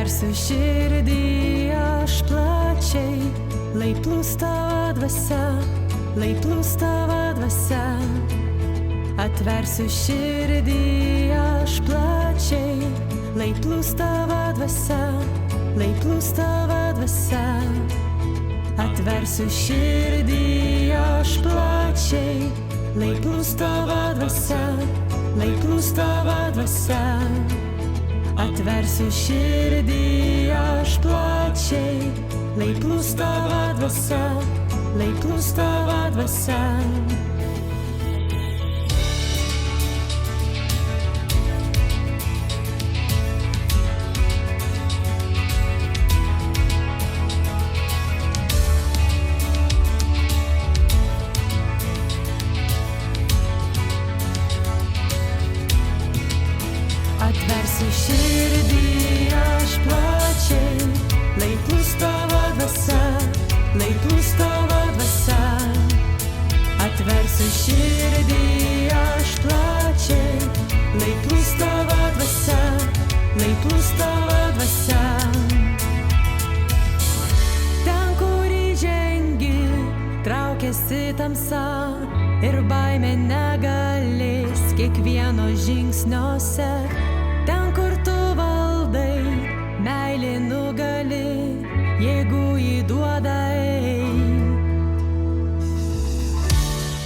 Atversiu širdį aš plačiai, lai plūstavo dvasia, lai plūstavo dvasia. Atversiu širdį aš plačiai, lai plūstavo dvasia, lai plūstavo dvasia. Atversiu širdį aš plačiai, lai plūstavo dvasia, lai plūstavo dvasia. Atversiu širdį aš plačiai, lai plūstavo dvasia, lai plūstavo dvasia. Atversiu širdį aš plačiai, lai plūstavo dvasia, lai plūstavo dvasia. Atversiu širdį aš plačiai, lai plūstavo dvasia, lai plūstavo dvasia. Ten, kur įžengi, traukiasi tamsa ir baimė negalės kiekvieno žingsnio sekt. Ten, kur tu valdai, meilė nugali, jeigu įduoda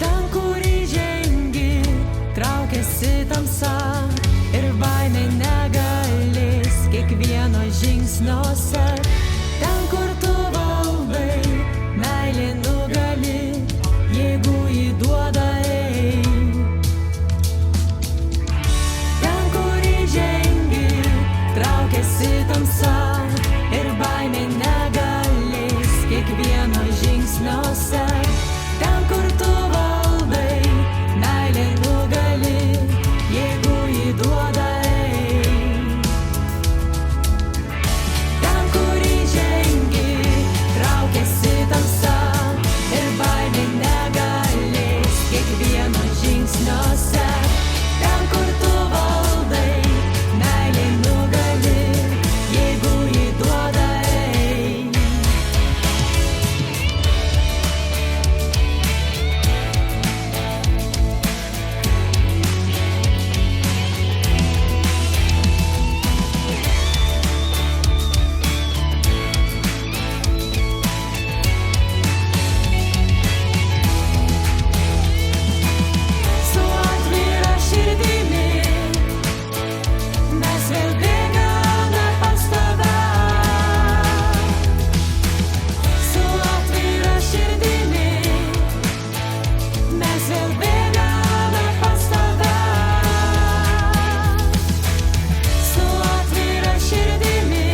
Ten, kur įžengi, traukiasi tamsa ir baimė negalės kiekvieno žingsnio sekt. Ten, kur tu valdai, meilė nugali, jeigu įduoda Traukiasi tamsa ir baimė negalės kiekvieno žingsnio sekt. Ten, kur tu valdai, meilė nugali, jeigu įduoda Ten, kur įžengi, traukiasi tamsa ir baimė negalės kiekvieno žingsnio sekt. Ten, kur tu valdai, meilė nugali, jeigu įduoda Su atvira širdimi mes vėl bėgame pas tave. Su atvira širdimi mes vėl bėgame pas tave. Su atvira širdimi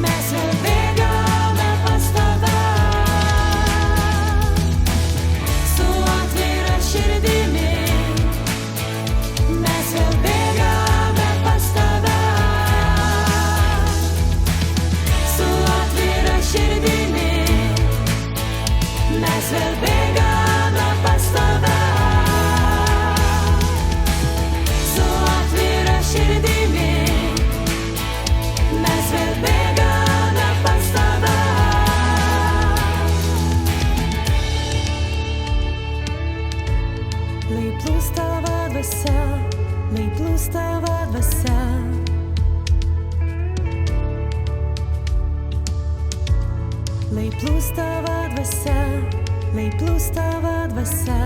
mes vėl bėgame pas tave. Su atvira širdimi mes vėl bėgame pas tave. Su atvira širdimi mes vėl bėgame pas tave. Su atvira širdimi mes vėl bėgame pas tave. Lai plūstavo dvasia, lai plūstavo dvasia. Lai plūstavo dvasia, lai plūstavo dvasia.